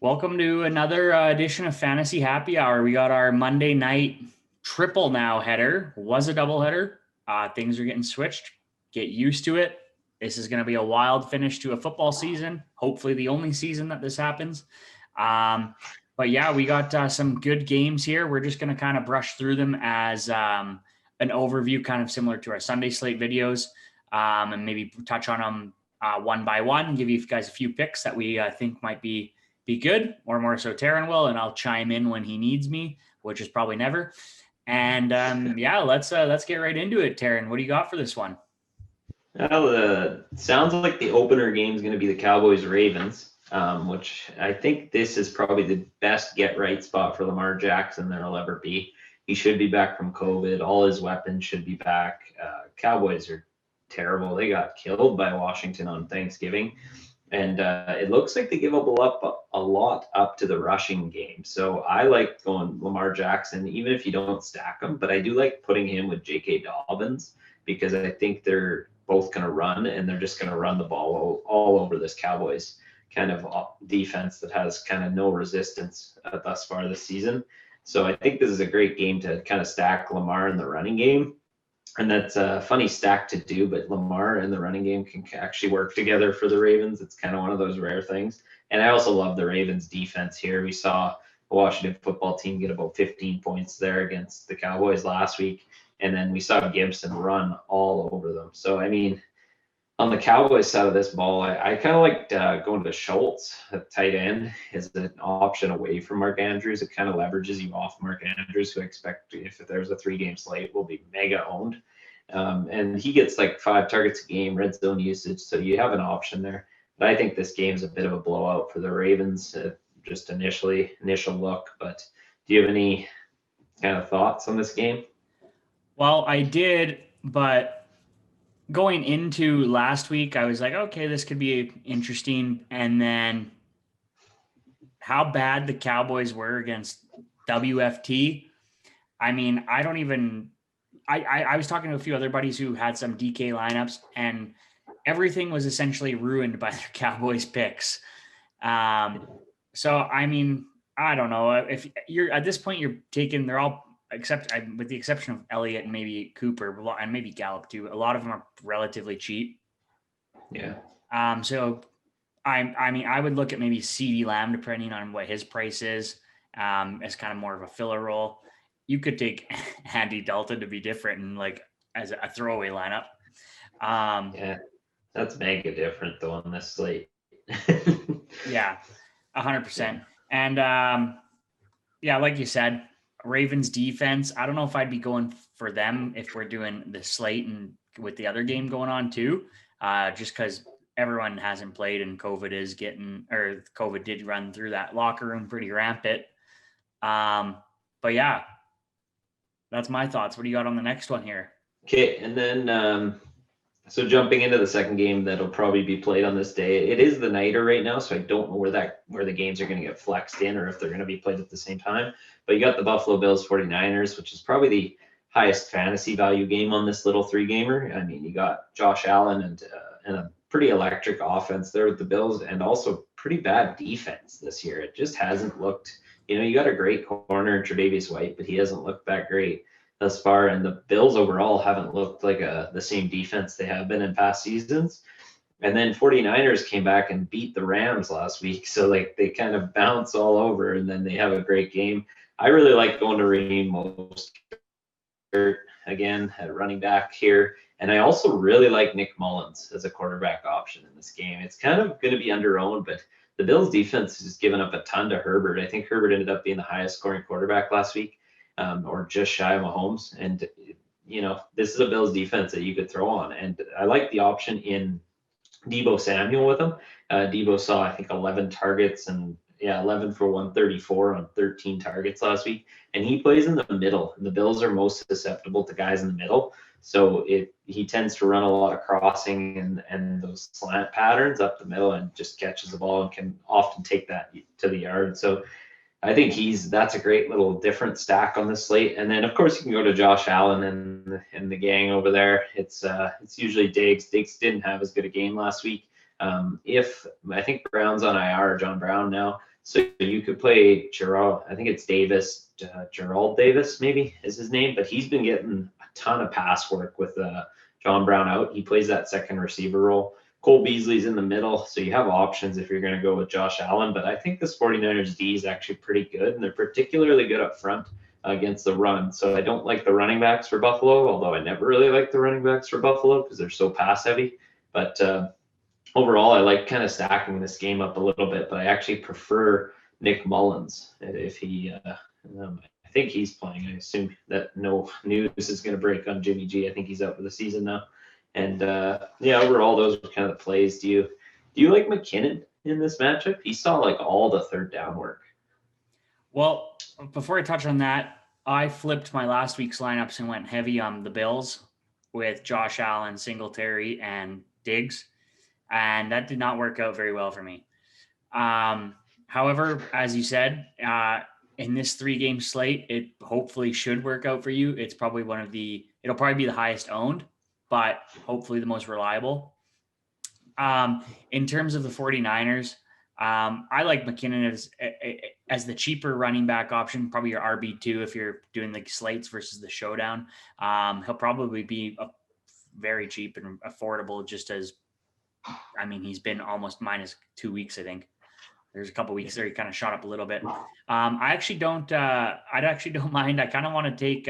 Welcome to another edition of Fantasy Happy Hour. We got our Monday night triple now header. Was a double header. Things are getting switched. Get used to it. This is going to be a wild finish to a football season. Hopefully, the only season that this happens. But yeah, we got some good games here. We're just going to kind of brush through them as an overview, kind of similar to our Sunday slate videos, and maybe touch on them one by one. Give you guys a few picks that we think might be good, or more so Taryn will, and I'll chime in when he needs me, which is probably never. And yeah, let's get right into it. Taryn, what do you got for this one? Well, sounds like the opener game is going to be the Cowboys-Ravens, which I think this is probably the best get-right spot for Lamar Jackson there'll ever be. He should be back from COVID. All his weapons should be back. Cowboys are terrible. They got killed by Washington on Thanksgiving. And it looks like they give up a lot up to the rushing game. So I like going Lamar Jackson, even if you don't stack him. But I do like putting him with J.K. Dobbins because I think they're both going to run, and they're just going to run the ball all over this Cowboys kind of defense that has kind of no resistance thus far this season. So I think this is a great game to kind of stack Lamar in the running game. And that's a funny stack to do, but Lamar and the running game can actually work together for the Ravens. It's kind of one of those rare things. And I also love the Ravens defense here. We saw the Washington football team get about 15 points there against the Cowboys last week. And then we saw Gibson run all over them. So, I mean, on the Cowboys side of this ball, I kind of liked going to Schultz at tight end as an option away from Mark Andrews. It kind of leverages you off Mark Andrews, who I expect, if there's a 3-game slate, will be mega owned. And he gets like 5 targets a game, red zone usage, so you have an option there. But I think this game's a bit of a blowout for the Ravens, just initial look. But do you have any kind of thoughts on this game? Well, I did, but going into last week, I was like, okay, this could be interesting. And then how bad the Cowboys were against WFT. I mean, I don't even I was talking to a few other buddies who had some DK lineups, and everything was essentially ruined by their Cowboys picks. So, I mean, I don't know if you're at this point, you're taking, they're all, except with the exception of Elliott and maybe Cooper and maybe Gallup too. A lot of them are relatively cheap. Yeah. So I mean, I would look at maybe CeeDee Lamb, depending on what his price is, as kind of more of a filler role. You could take Andy Dalton to be different and like as a throwaway lineup. Yeah, that's mega different though on this slate. Yeah, 100%. And yeah, like you said, Ravens defense, I don't know if I'd be going for them if we're doing the slate and with the other game going on too, just because everyone hasn't played and COVID did run through that locker room pretty rampant. But yeah, that's my thoughts. What do you got on the next one here? Okay, and then so jumping into the second game that'll probably be played on this day. It is the nighter right now, so I don't know where the games are going to get flexed in or if they're going to be played at the same time. But you got the Buffalo Bills 49ers, which is probably the highest fantasy value game on this little 3-gamer. I mean, you got Josh Allen and a pretty electric offense there with the Bills, and also pretty bad defense this year. It just hasn't looked, you got a great corner in Tre'Davious White, but he hasn't looked that great thus far, and the Bills overall haven't looked like the same defense they have been in past seasons. And then 49ers came back and beat the Rams last week, so like they kind of bounce all over, and then they have a great game. I really like going to Raheem Mostert again at running back here, and I also really like Nick Mullins as a quarterback option in this game. It's kind of going to be under-owned, but the Bills defense has given up a ton to Herbert. I think Herbert ended up being the highest scoring quarterback last week. Or just shy of Mahomes. And, this is a Bills defense that you could throw on. And I like the option in Deebo Samuel with him. Deebo saw, I think, 11 targets and 11 for 134 on 13 targets last week. And he plays in the middle. And the Bills are most susceptible to guys in the middle. So he tends to run a lot of crossing and those slant patterns up the middle and just catches the ball and can often take that to the yard. So I think that's a great little different stack on this slate. And then of course you can go to Josh Allen and the gang over there. It's usually Diggs. Diggs didn't have as good a game last week. If I think Brown's on IR, John Brown now, so you could play Gerald. I think it's Davis, Gerald Davis maybe is his name, but he's been getting a ton of pass work with John Brown out. He plays that second receiver role. Cole Beasley's in the middle, so you have options if you're going to go with Josh Allen. But I think this 49ers D is actually pretty good, and they're particularly good up front against the run. So I don't like the running backs for Buffalo, although I never really like the running backs for Buffalo because they're so pass heavy. But overall, I like kind of stacking this game up a little bit, but I actually prefer Nick Mullins if he. I think he's playing. I assume that no news is going to break on Jimmy G. I think he's out for the season now. And overall, those are kind of the plays. Do you like McKinnon in this matchup? He saw like all the third down work. Well, before I touch on that, I flipped my last week's lineups and went heavy on the Bills with Josh Allen, Singletary, and Diggs, and that did not work out very well for me. However, as you said, in this 3-game slate, it hopefully should work out for you. It's probably it'll probably be the highest owned, but hopefully the most reliable. In terms of the 49ers, I like McKinnon as the cheaper running back option, probably your RB2 if you're doing the slates versus the showdown. He'll probably be very cheap and affordable, he's been almost minus 2 weeks, I think. There's a couple weeks there he kind of shot up a little bit. I actually don't mind. I kind of want to take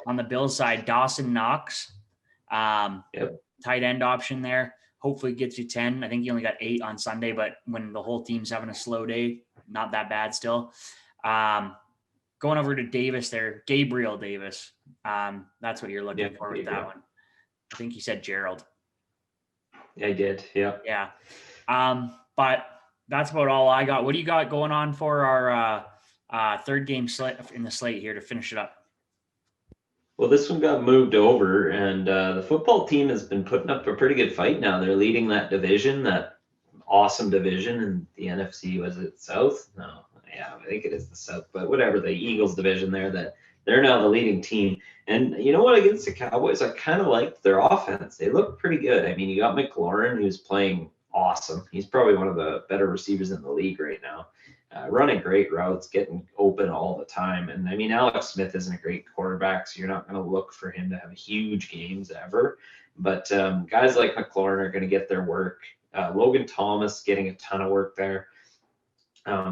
on the Bills side, Dawson Knox, tight end option there. Hopefully gets you 10. I think he only got 8 on Sunday, but when the whole team's having a slow day, not that bad still. Going over to Davis there, Gabriel Davis. That's what you're looking for with that one. I think you said Gerald. I did. Yeah. Yeah. But that's about all I got. What do you got going on for our third game slate in the slate here to finish it up? Well, this one got moved over, and the football team has been putting up a pretty good fight now. They're leading that division, that awesome division in the NFC. Was it South? No. Yeah, I think it is the South, but whatever, the Eagles division there, that they're now the leading team. And you know what, against the Cowboys, I kind of liked their offense. They look pretty good. I mean, you got McLaurin, who's playing awesome. He's probably one of the better receivers in the league right now. Running great routes, getting open all the time. And I mean, Alex Smith isn't a great quarterback, so you're not going to look for him to have huge games ever. But guys like McLaurin are going to get their work. Logan Thomas getting a ton of work there.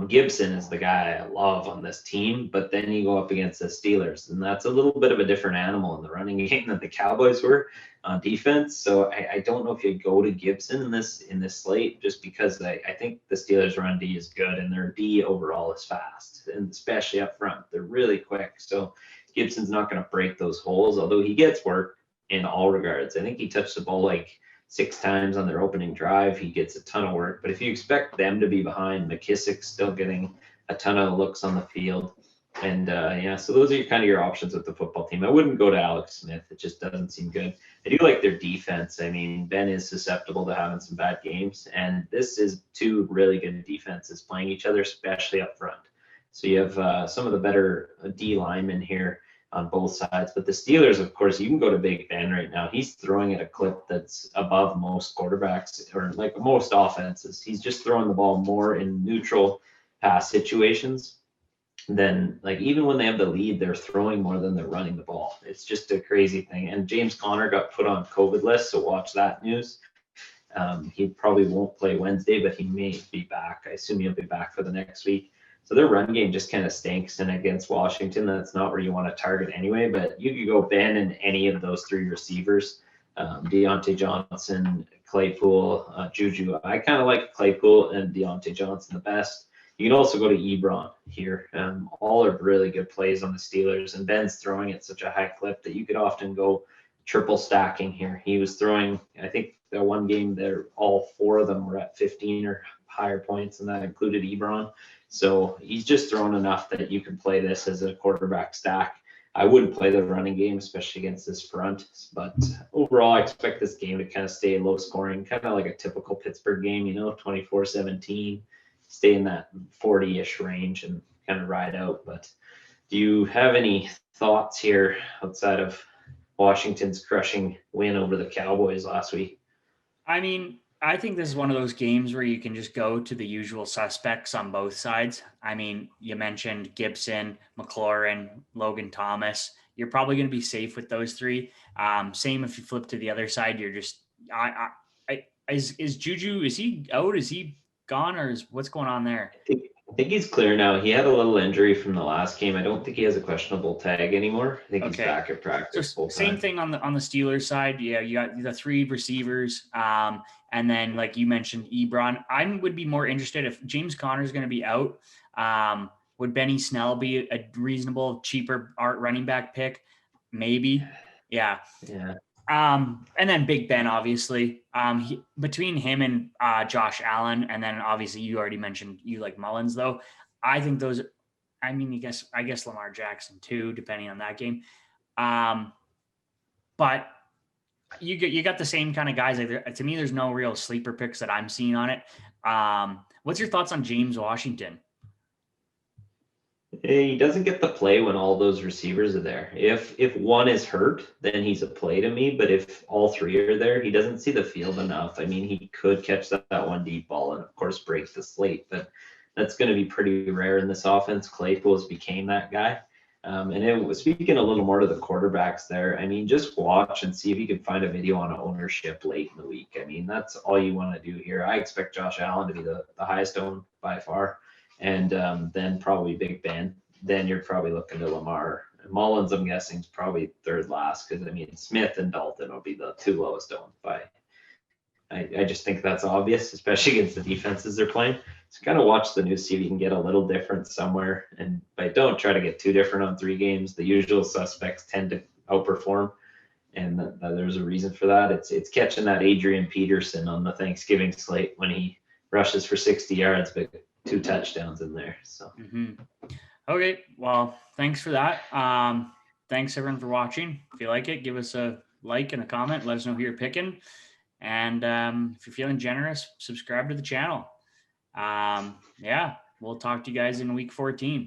Gibson is the guy I love on this team, but then you go up against the Steelers, and that's a little bit of a different animal in the running game than the Cowboys were on defense. So I don't know if you go to Gibson in this slate, just because I think the Steelers' run D is good, and their D overall is fast, and especially up front, they're really quick. So Gibson's not going to break those holes, although he gets work in all regards. I think he touched the ball like 6 times on their opening drive. He gets a ton of work. But if you expect them to be behind, McKissick's still getting a ton of looks on the field. And so those are kind of your options with the football team. I wouldn't go to Alex Smith. It just doesn't seem good. I do like their defense. I mean, Ben is susceptible to having some bad games. And this is 2 really good defenses playing each other, especially up front. So you have some of the better D linemen here on both sides. But the Steelers, of course, you can go to Big Ben right now. He's throwing at a clip that's above most quarterbacks, or like most offenses. He's just throwing the ball more in neutral pass situations than, like, even when they have the lead, they're throwing more than they're running the ball. It's just a crazy thing. And James Conner got put on COVID list, so watch that news. He probably won't play Wednesday, but he may be back. I assume he'll be back for the next week. So their run game just kind of stinks, and against Washington, that's not where you want to target anyway. But you could go Ben and any of those 3 receivers, Deontay Johnson, Claypool, Juju. I kind of like Claypool and Deontay Johnson the best. You can also go to Ebron here. All are really good plays on the Steelers, and Ben's throwing at such a high clip that you could often go triple stacking here. He was throwing, I think the one game there, all 4 of them were at 15 or higher points, and that included Ebron. So he's just thrown enough that you can play this as a quarterback stack. I wouldn't play the running game, especially against this front. But overall, I expect this game to kind of stay low scoring, kind of like a typical Pittsburgh game, 24-17, stay in that 40-ish range and kind of ride out. But do you have any thoughts here outside of Washington's crushing win over the Cowboys last week? I mean, I think this is one of those games where you can just go to the usual suspects on both sides. I mean, you mentioned Gibson, McLaurin, Logan Thomas. You're probably going to be safe with those three. Same if you flip to the other side, you're just is Juju, is he out? Is he gone, or is what's going on there? I think he's clear now. He had a little injury from the last game. I don't think he has a questionable tag anymore. I think he's Okay. back at So practice full same time. thing on the Steelers side. Yeah, you got the three receivers, and then like you mentioned, Ebron. I would be more interested if James Conner is going to be out. Would Benny Snell be a reasonable, cheaper art running back pick? Maybe. Yeah. Yeah. And then Big Ben, obviously. Between him and Josh Allen, and then obviously you already mentioned you like Mullins, though. I think those. I mean, I guess Lamar Jackson too, depending on that game. But you got the same kind of guys. Like, to me, there's no real sleeper picks that I'm seeing on it. What's your thoughts on James Washington? He doesn't get the play when all those receivers are there. If one is hurt, then he's a play to me. But if all three are there, he doesn't see the field enough. I mean, he could catch that one deep ball and, of course, break the slate. But that's going to be pretty rare in this offense. Claypool's became that guy. And it was speaking a little more to the quarterbacks there. I mean, just watch and see if you can find a video on ownership late in the week. I mean, that's all you want to do here. I expect Josh Allen to be the highest owned by far. And then probably Big Ben. Then you're probably looking to Lamar. Mullins, I'm guessing, is probably third last because, I mean, Smith and Dalton will be the two lowest owned by. I just think that's obvious, especially against the defenses they're playing. So kind of watch the news, see if you can get a little different somewhere. And but don't try to get too different on 3 games. The usual suspects tend to outperform, and there's a reason for that. It's catching that Adrian Peterson on the Thanksgiving slate when he rushes for 60 yards, but 2 touchdowns in there. So. Okay, well, thanks for that. Thanks everyone for watching. If you like it, give us a like and a comment. Let us know who you're picking. And if you're feeling generous, subscribe to the channel. Yeah, we'll talk to you guys in week 14.